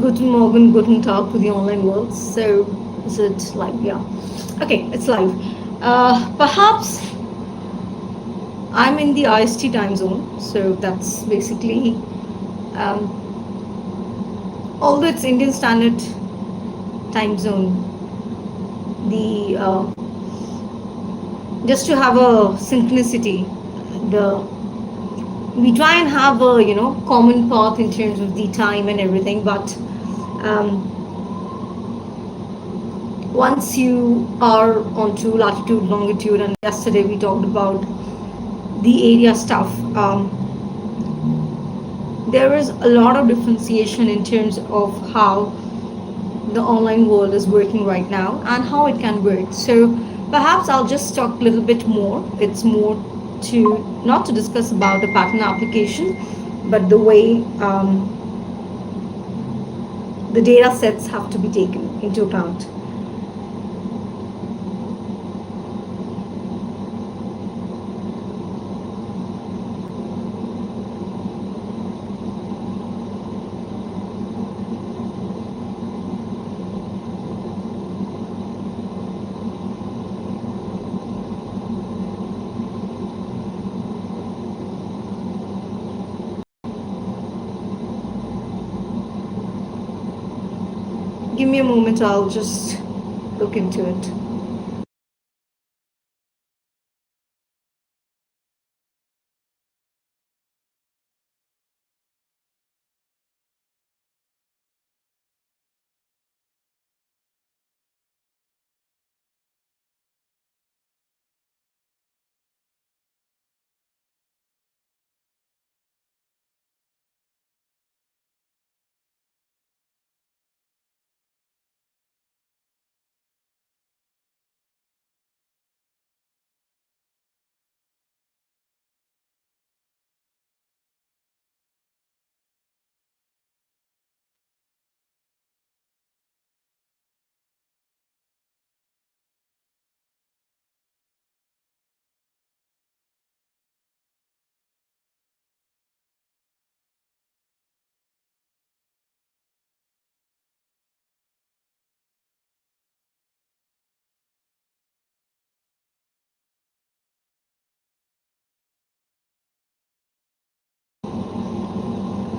Guten Morgen, guten Tag to the online world. So, is it live? Yeah. Okay, it's live. Perhaps I'm in the IST time zone, so that's basically, although it's Indian Standard Time Zone, the just to have a synchronicity, the we try and have a common path in terms of the time and everything, but um, once you are onto latitude, longitude, and yesterday we talked about the area stuff, there is a lot of differentiation in terms of how the online world is working right now and how it can work. So perhaps I'll just talk a little bit more. It's more to not to discuss about a pattern application, but the way the data sets have to be taken into account. Give me a moment, I'll just look into it.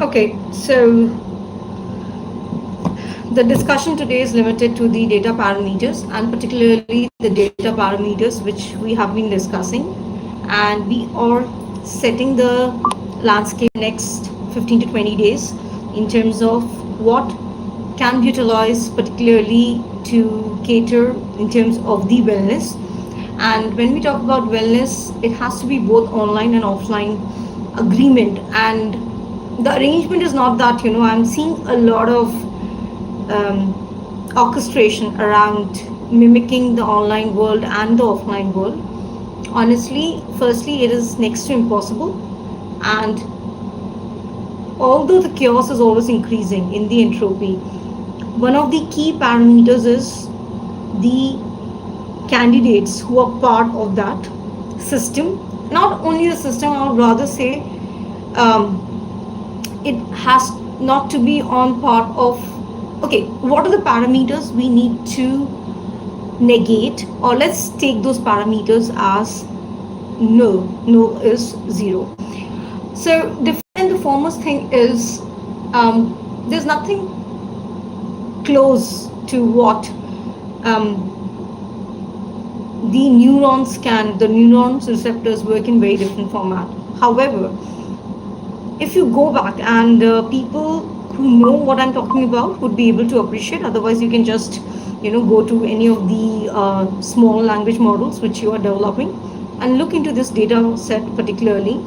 Okay, so the discussion today is limited to the data parameters and particularly the data parameters which we have been discussing, and we are setting the landscape next 15 to 20 days in terms of what can be utilized particularly to cater in terms of the wellness. And when we talk about wellness, it has to be both online and offline agreement. And the arrangement is not that, I'm seeing a lot of orchestration around mimicking the online world and the offline world. Honestly, firstly, it is next to impossible. And although the chaos is always increasing in the entropy, one of the key parameters is the candidates who are part of that system. Not only the system, I would rather say it has not to be on part of. Okay, what are the parameters we need to negate, or let's take those parameters as null is zero. So the foremost thing is there's nothing close to what the neurons receptors work in very different format. However, if you go back and people who know what I'm talking about would be able to appreciate. Otherwise, you can just go to any of the small language models which you are developing and look into this data set particularly.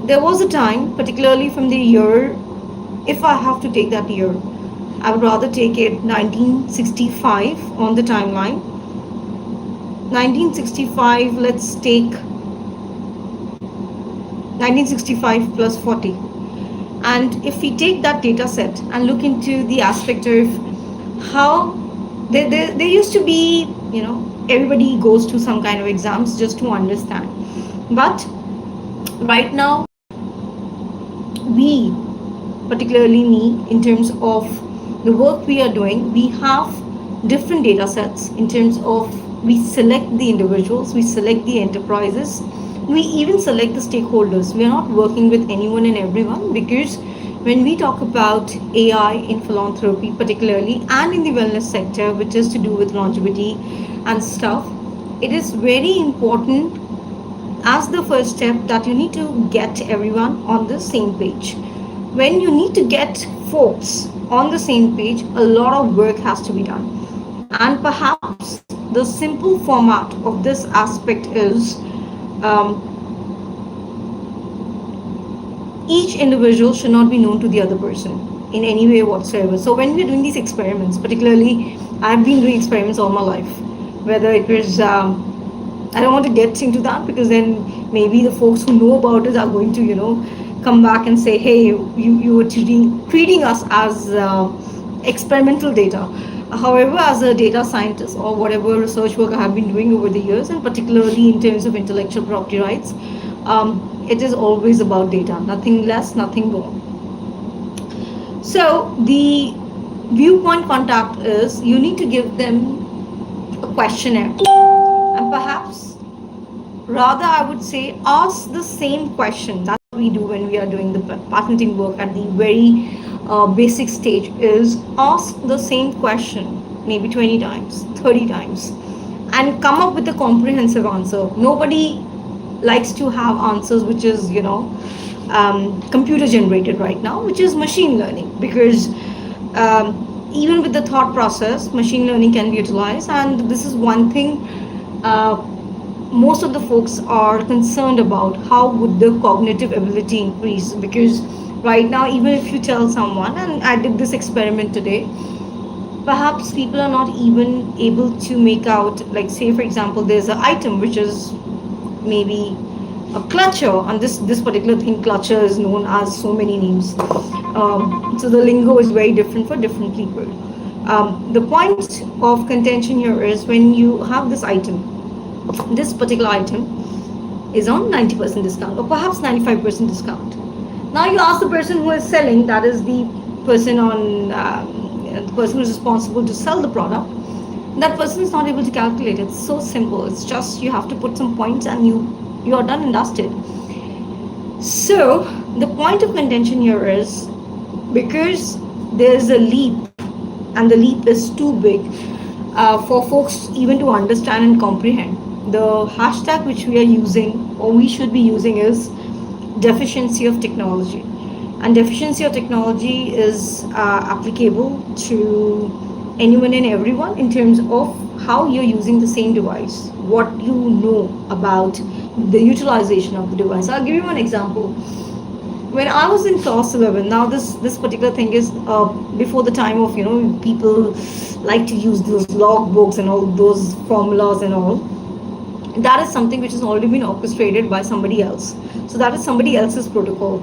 There was a time, particularly from the year, if I have to take that year, I would rather take it 1965 on the timeline. 1965, let's take 1965 plus 40. And if we take that data set and look into the aspect of how there used to be, everybody goes to some kind of exams just to understand. But right now, we particularly me, in terms of the work we are doing, we have different data sets in terms of we select the individuals, we select the enterprises, we even select the stakeholders. We are not working with anyone and everyone, because when we talk about AI in philanthropy, particularly, and in the wellness sector, which is to do with longevity and stuff, it is very important as the first step that you need to get everyone on the same page. When you need to get folks on the same page, a lot of work has to be done. And perhaps the simple format of this aspect is um, each individual should not be known to the other person in any way whatsoever. So when we're doing these experiments, particularly, I've been doing experiments all my life, whether it was I don't want to get into that, because then maybe the folks who know about it are going to, come back and say, hey, you were treating us as experimental data. However, as a data scientist or whatever research work I have been doing over the years, and particularly in terms of intellectual property rights, it is always about data, nothing less, nothing more. So the viewpoint contact is you need to give them a questionnaire, and perhaps rather I would say ask the same question that we do when we are doing the patenting work at the very basic stage, is ask the same question maybe 20 times, 30 times, and come up with a comprehensive answer. Nobody likes to have answers which is computer generated right now, which is machine learning, because even with the thought process, machine learning can be utilized. And this is one thing most of the folks are concerned about: how would the cognitive ability increase? Because right now, even if you tell someone, and I did this experiment today, perhaps people are not even able to make out, like, say for example, there's an item which is maybe a clutcher, and this particular thing, clutcher, is known as so many names. So the lingo is very different for different people. The point of contention here is, when you have this item, this particular item is on 90% discount, or perhaps 95% discount. Now you ask the person who is selling, that is the person the person who is responsible to sell the product. That person is not able to calculate. It's so simple. It's just you have to put some points and you are done and dusted. So the point of contention here is, because there's a leap, and the leap is too big for folks even to understand and comprehend. The hashtag which we are using, or we should be using, is deficiency of technology. And deficiency of technology is applicable to anyone and everyone in terms of how you're using the same device, what you know about the utilization of the device. I'll give you one example. When I was in class 11, now this particular thing is before the time of people like to use those log books and all those formulas and all. That is something which has already been orchestrated by somebody else. So that is somebody else's protocol.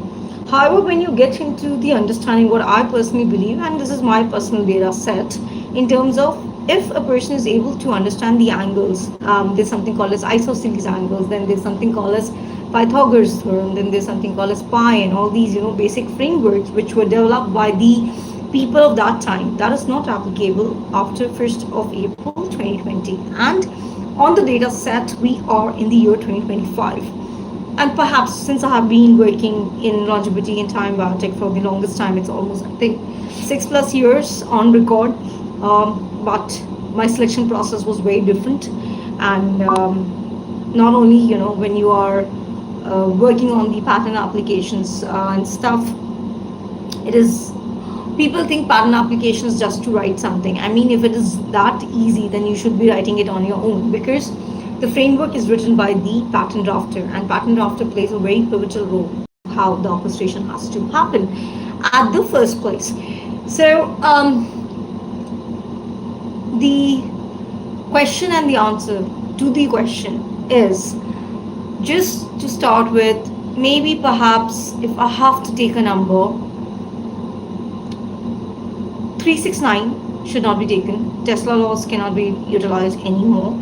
However, when you get into the understanding, what I personally believe, and this is my personal data set, in terms of if a person is able to understand the angles, there's something called as isosceles angles, then there's something called as Pythagoras theorem, then there's something called as pi, and all these basic frameworks which were developed by the people of that time. That is not applicable after 1st of April 2020. And on the data set, we are in the year 2025. And perhaps since I have been working in longevity and time biotech for the longest time, it's almost, I think, 6+ years on record. But my selection process was very different. And not only, when you are working on the patent applications and stuff, it is, people think patent applications just to write something. I mean, if it is that easy, then you should be writing it on your own, because the framework is written by the patent drafter, and patent drafter plays a very pivotal role of how the orchestration has to happen at the first place. So the question and the answer to the question is, just to start with, maybe perhaps if I have to take a number, 369 should not be taken. Tesla laws cannot be utilized anymore,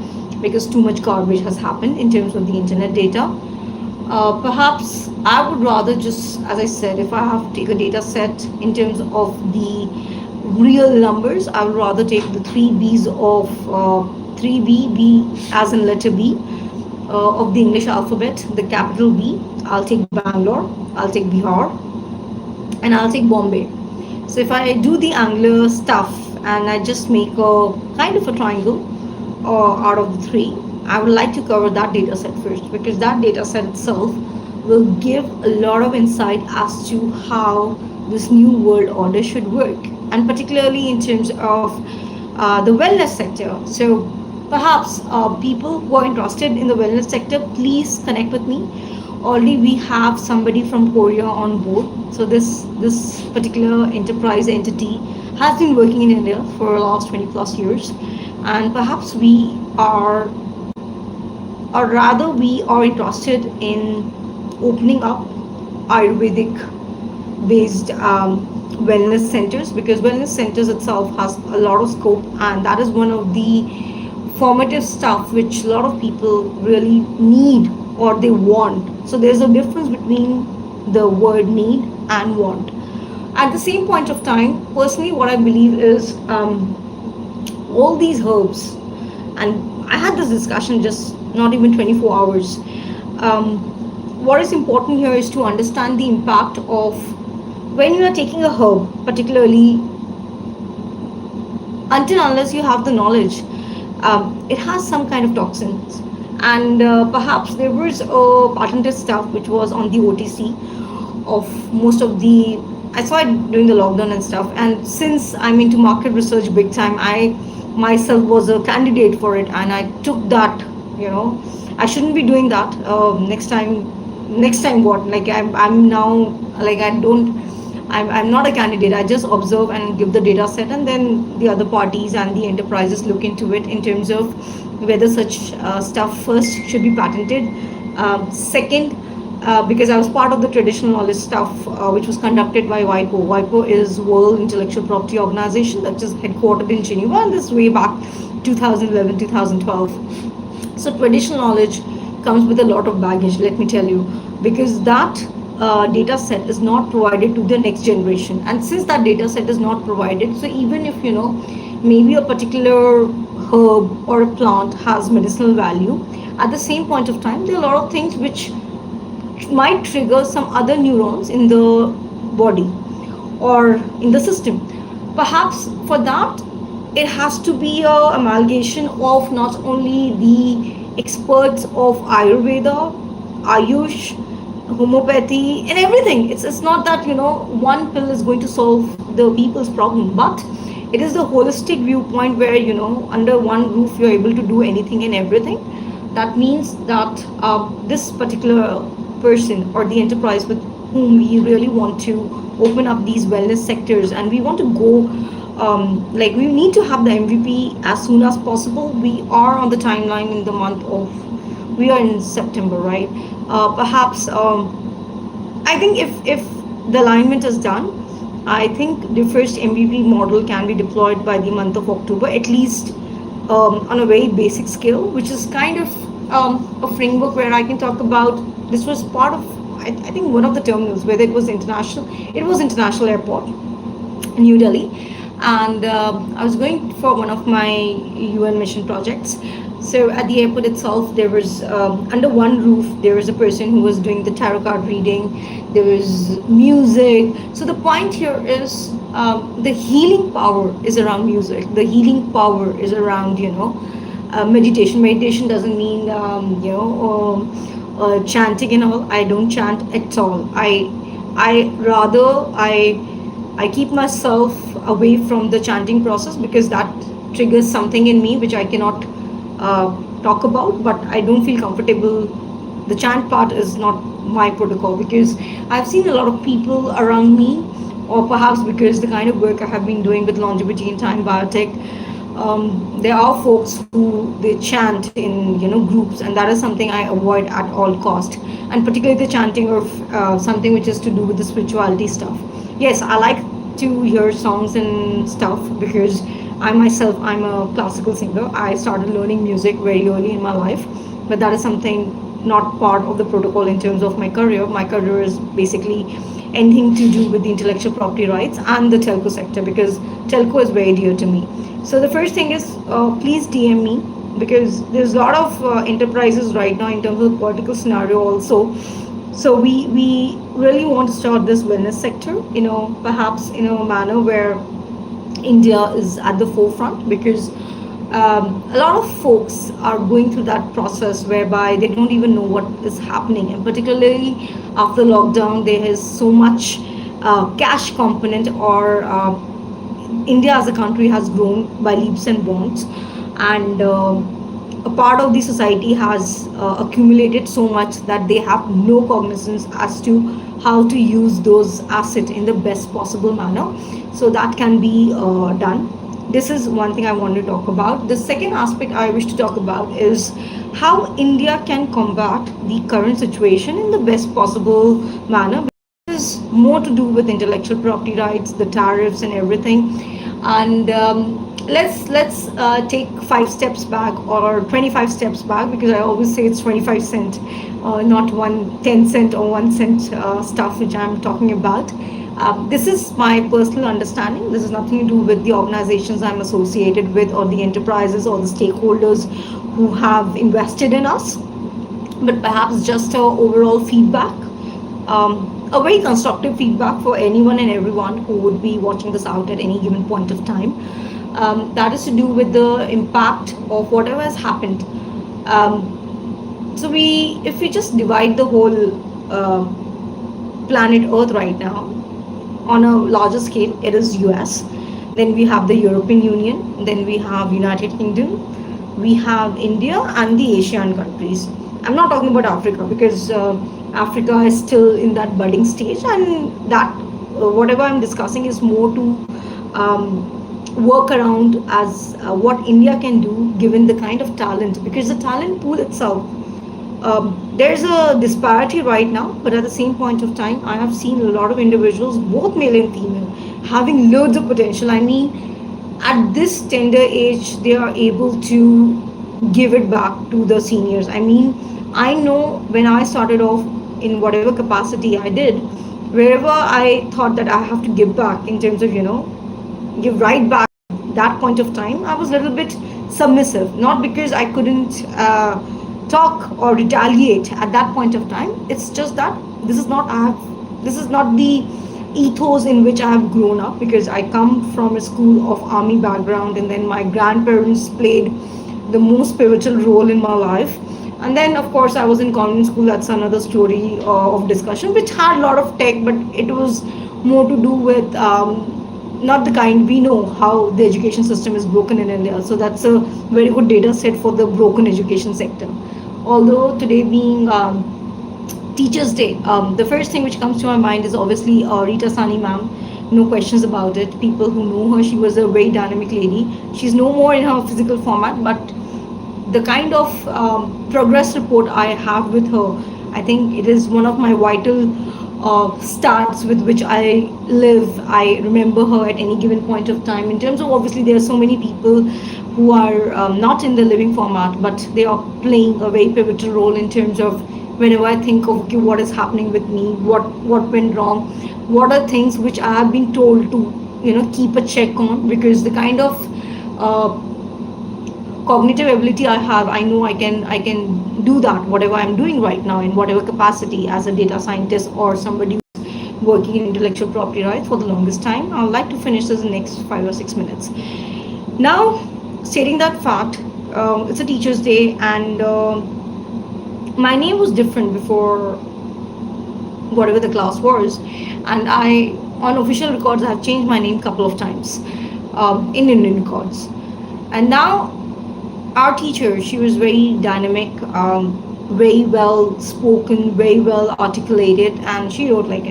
because too much garbage has happened in terms of the internet data. Perhaps I would rather just, as I said, if I have to take a data set in terms of the real numbers, I would rather take the three B's of 3B, B as in letter B, of the English alphabet, the capital B. I'll take Bangalore, I'll take Bihar, and I'll take Bombay. So if I do the angular stuff and I just make a kind of a triangle out of the three, I would like to cover that data set first, because that data set itself will give a lot of insight as to how this new world order should work, and particularly in terms of the wellness sector. So perhaps people who are interested in the wellness sector, please connect with me. Already we have somebody from Korea on board. So this particular enterprise entity has been working in India for the last 20 plus years, and perhaps we are, or rather we are interested in opening up Ayurvedic based wellness centers, because wellness centers itself has a lot of scope, and that is one of the formative stuff which a lot of people really need or they want. So there's a difference between the word need and want. At the same point of time, personally, what I believe is all these herbs, and I had this discussion just not even 24 hours. What is important here is to understand the impact of when you are taking a herb, particularly until unless you have the knowledge, it has some kind of toxins. And perhaps there was a patented stuff which was on the OTC of most of the. I saw it during the lockdown and stuff. And since I'm into market research big time, I myself was a candidate for it, and I took that. You know, I shouldn't be doing that. Next time, next time what? Like I'm now, like I don't, I'm not a candidate. I just observe and give the data set, and then the other parties and the enterprises look into it in terms of whether such stuff first should be patented. Second, because I was part of the traditional knowledge stuff which was conducted by WIPO. WIPO is World Intellectual Property Organization that is headquartered in Geneva, and this way back 2011, 2012. So traditional knowledge comes with a lot of baggage, let me tell you, because that data set is not provided to the next generation. And since that data set is not provided, so even if maybe a particular herb or a plant has medicinal value, at the same point of time there are a lot of things which might trigger some other neurons in the body or in the system. Perhaps for that it has to be a amalgamation of not only the experts of Ayurveda, Ayush, homeopathy, and everything. It's not that one pill is going to solve the people's problem, but it is the holistic viewpoint where under one roof you're able to do anything and everything. That means that this particular person or the enterprise with whom we really want to open up these wellness sectors, and we want to go like we need to have the MVP as soon as possible. We are on the timeline in the month of, we are in September, right? Perhaps I think if the alignment is done, I think the first MVP model can be deployed by the month of October, at least on a very basic scale, which is kind of a framework where I can talk about. This was part of, I think, one of the terminals, whether it was international, it was international airport in New Delhi, and I was going for one of my UN mission projects. So at the airport itself, there was under one roof, there was a person who was doing the tarot card reading. There was music. So the point here is the healing power is around music. The healing power is around meditation. Meditation doesn't mean chanting and all. I don't chant at all. I rather I keep myself away from the chanting process, because that triggers something in me which I cannot talk about, but I don't feel comfortable. The chant part is not my protocol, because I've seen a lot of people around me, or perhaps because the kind of work I have been doing with longevity and time biotech, there are folks who they chant in groups, and that is something I avoid at all cost. And particularly the chanting of something which is to do with the spirituality stuff. Yes, I like to hear songs and stuff, because I myself, I'm a classical singer. I started learning music very early in my life, but that is something not part of the protocol in terms of my career. My career is basically anything to do with the intellectual property rights and the telco sector, because telco is very dear to me. So the first thing is, please DM me, because there's a lot of enterprises right now in terms of the political scenario also. So we really want to start this wellness sector, perhaps in a manner where India is at the forefront, because a lot of folks are going through that process whereby they don't even know what is happening, and particularly after lockdown, there is so much cash component, or India as a country has grown by leaps and bounds, and a part of the society has accumulated so much that they have no cognizance as to how to use those assets in the best possible manner. So that can be done. This is one thing I want to talk about. The second aspect I wish to talk about is how India can combat the current situation in the best possible manner. Is more to do with intellectual property rights, the tariffs, and everything. And let's take 5 steps back, or 25 steps back, because I always say it's 25 cent, not 1 10 cent or 1 cent stuff which I'm talking about. This is my personal understanding. This is nothing to do with the organizations I'm associated with, or the enterprises, or the stakeholders who have invested in us, but perhaps just a overall feedback, a very constructive feedback for anyone and everyone who would be watching this out at any given point of time. That is to do with the impact of whatever has happened. So if we just divide the whole planet Earth right now on a larger scale, it is US. Then we have the European Union. Then we have United Kingdom. We have India and the Asian countries. I'm not talking about Africa, because Africa is still in that budding stage, and that whatever I'm discussing is more to work around as what India can do given the kind of talent, because the talent pool itself, there's a disparity right now, but at the same point of time, I have seen a lot of individuals, both male and female, having loads of potential. I mean, at this tender age, they are able to give it back to the seniors. I mean, I know when I started off in whatever capacity I did, wherever I thought that I have to give back in terms of, give right back, that point of time, I was a little bit submissive, not because I couldn't talk or retaliate at that point of time. It's just that this is not the ethos in which I have grown up, because I come from a school of army background, and then my grandparents played the most pivotal role in my life. And then, of course, I was in convent school. That's another story of discussion, which had a lot of tech, but it was more to do with not the kind we know how the education system is broken in India. So that's a very good data set for the broken education sector. Although today being Teachers' Day, the first thing which comes to my mind is obviously Rita Sani ma'am. No questions about it. People who know her, she was a very dynamic lady. She's no more in her physical format, but the kind of progress report I have with her, I think it is one of my vital stats with which I live. I remember her at any given point of time. In terms of, obviously, there are so many people who are not in the living format, but they are playing a very pivotal role in terms of whenever I think of, okay, what is happening with me, what went wrong, what are things which I have been told to keep a check on, because the kind of cognitive ability I have, I know I can do that, whatever I'm doing right now, in whatever capacity, as a data scientist or somebody who's working in intellectual property rights for the longest time. I'd like to finish this in the next 5 or 6 minutes. Now, stating that fact, it's a Teachers' Day, and my name was different before whatever the class was, and I, on official records, I have changed my name a couple of times in Indian records. And now our teacher, she was very dynamic, very well spoken, very well articulated, and she wrote, like,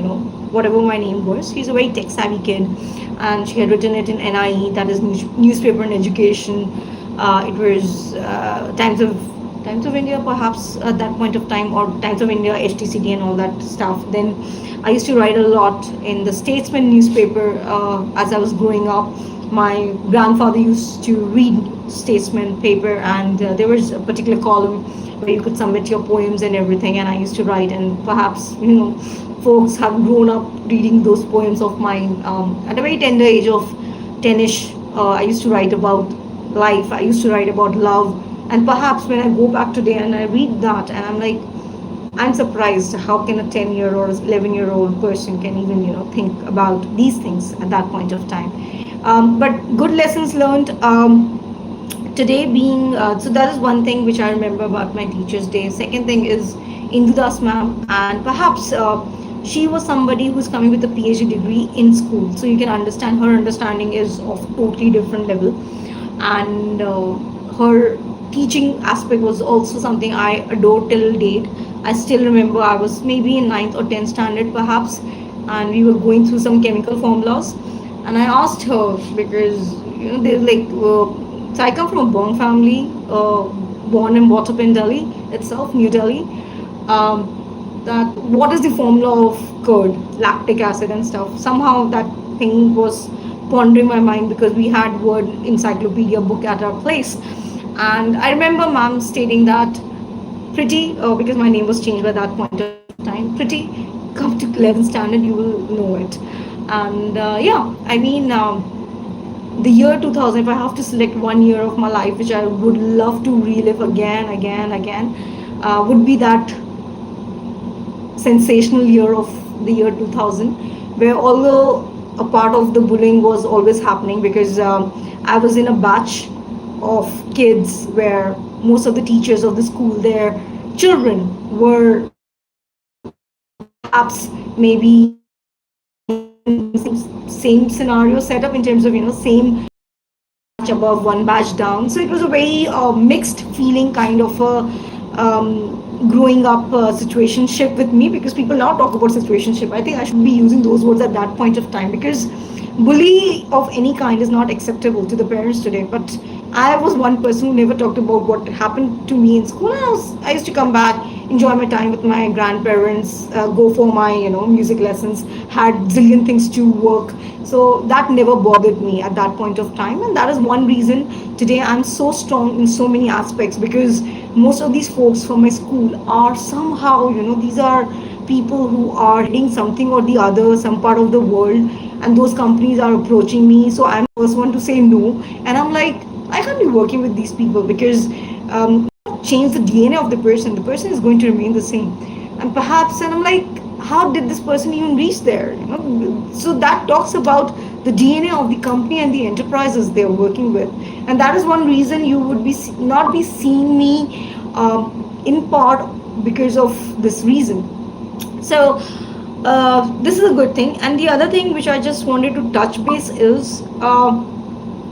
whatever my name was. She's a very tech savvy kid, and she had written it in NIE, that is newspaper and education. It was Times of India, perhaps at that point of time, or Times of India, HTCD, and all that stuff. Then I used to write a lot in the Statesman newspaper as I was growing up. My grandfather used to read statesman paper, and there was a particular column where you could submit your poems and everything, and I used to write. And perhaps folks have grown up reading those poems of mine at a very tender age of 10ish. I used to write about life. I used to write about love, and perhaps when I go back today and I read that, and I'm like, I'm surprised how can a 10-year or 11-year-old person can even think about these things at that point of time. But good lessons learned. Today being so that is one thing which I remember about my teacher's day. Second thing is Indudas ma'am, and perhaps she was somebody who's coming with a PhD degree in school, so you can understand her understanding is of totally different level, and her teaching aspect was also something I adore till date. I still remember I was maybe in ninth or 10th standard perhaps, and we were going through some chemical formulas, and I asked her because they're like, so I come from a Bong family, born and brought up in Delhi itself, New Delhi. That what is the formula of curd, lactic acid and stuff. Somehow that thing was pondering my mind because we had word encyclopedia book at our place, and I remember mom stating that Prity, because my name was changed by that point of time. Prity, come to 11th standard, you will know it. And yeah, I mean, the year 2000, if I have to select one year of my life which I would love to relive again, again, again, would be that sensational year of the year 2000, where although a part of the bullying was always happening because I was in a batch of kids where most of the teachers of the school, their children were perhaps maybe same scenario set up in terms of same batch above, one batch down. So it was a very mixed feeling kind of a growing up situationship with me, because people now talk about situationship. I think I should be using those words at that point of time, because bully of any kind is not acceptable to the parents today. But I was one person who never talked about what happened to me in school. I used to come back, enjoy my time with my grandparents, go for my music lessons, had zillion things to work. So that never bothered me at that point of time, and that is one reason today I'm so strong in so many aspects, because most of these folks from my school are somehow these are people who are heading something or the other, some part of the world, and those companies are approaching me. So I'm the first one to say no, and I'm like, I can't be working with these people because change the DNA of the person. The person is going to remain the same, and perhaps, and I'm like, how did this person even reach there? So that talks about the DNA of the company and the enterprises they are working with, and that is one reason you would be not be seeing me in part because of this reason. So this is a good thing. And the other thing which I just wanted to touch base is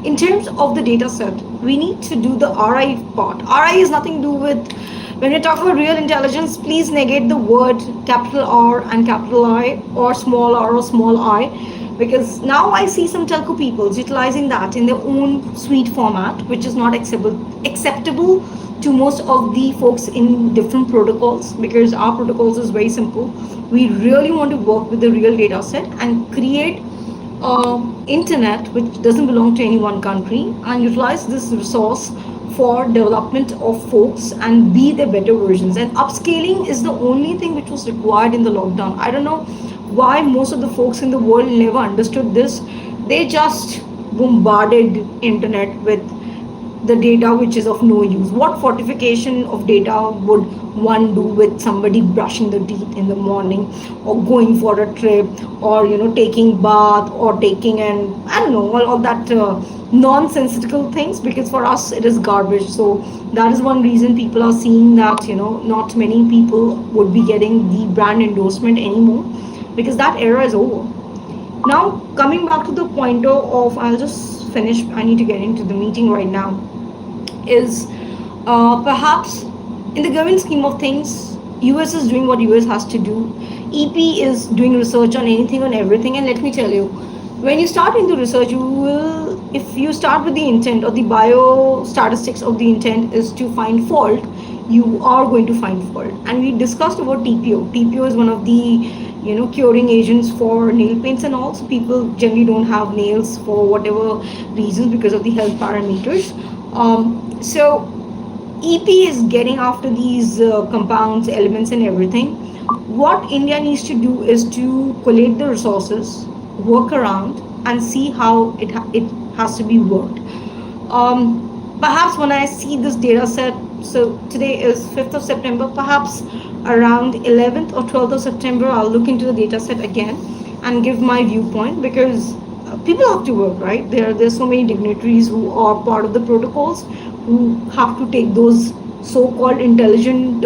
in terms of the data set, we need to do the RI part. RI is nothing to do with, when we talk about real intelligence, please negate the word capital R and capital I, or small r or small I, because now I see some telco people utilizing that in their own suite format, which is not acceptable to most of the folks in different protocols, because our protocols is very simple. We really want to work with the real data set and create internet which doesn't belong to any one country, and utilize this resource for development of folks and be their better versions. And upscaling is the only thing which was required in the lockdown. I don't know why most of the folks in the world never understood this. They just bombarded internet with the data which is of no use. What fortification of data would one do with somebody brushing the teeth in the morning, or going for a trip, or taking bath, or taking an, I don't know, all that nonsensical things, because for us it is garbage. So that is one reason people are seeing that not many people would be getting the brand endorsement anymore, because that era is over. Now coming back to the pointer of, I'll just finish, I need to get into the meeting right now, is perhaps in the given scheme of things, US is doing what US has to do. EP is doing research on anything, on everything. And let me tell you, when you start into research, you will, if you start with the intent or the biostatistics of the intent is to find fault, you are going to find fault. And we discussed about TPO. TPO is one of the curing agents for nail paints and all. So people generally don't have nails for whatever reasons because of the health parameters. So EP is getting after these compounds, elements, and everything. What India needs to do is to collate the resources, work around, and see how it has to be worked. Perhaps when I see this data set, so today is 5th of September, perhaps around 11th or 12th of September, I'll look into the data set again and give my viewpoint, because people have to work, right? There's so many dignitaries who are part of the protocols who have to take those so-called intelligent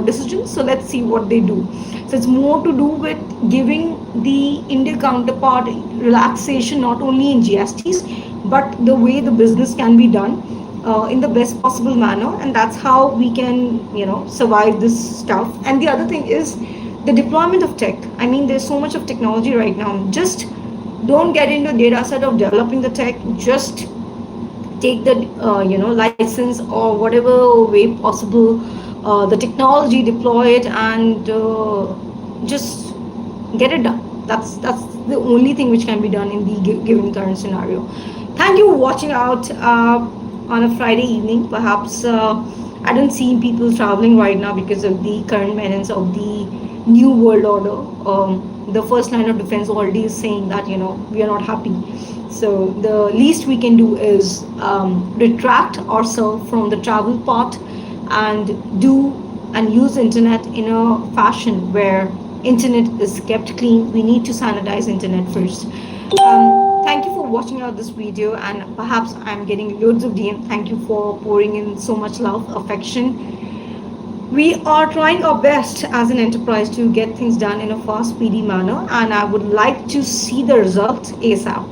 decisions. So let's see what they do. So it's more to do with giving the India counterpart relaxation, not only in GSTs, but the way the business can be done in the best possible manner, and that's how we can survive this stuff. And the other thing is the deployment of tech. I mean, there's so much of technology right now. Just don't get into data set of developing the tech. Just take the license or whatever way possible, the technology, deploy it, and just get it done. That's the only thing which can be done in the given current scenario. Thank you for watching out on a Friday evening. Perhaps I don't see people traveling right now because of the current menace of the new world order. The first line of defense already is saying that we are not happy. So the least we can do is retract ourselves from the travel part and do and use internet in a fashion where internet is kept clean. We need to sanitize internet first. Thank you for watching out this video, and perhaps I'm getting loads of DM. Thank you for pouring in so much love, affection. We are trying our best as an enterprise to get things done in a fast, speedy manner, and I would like to see the result ASAP.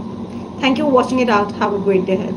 Thank you for watching it out. Have a great day ahead.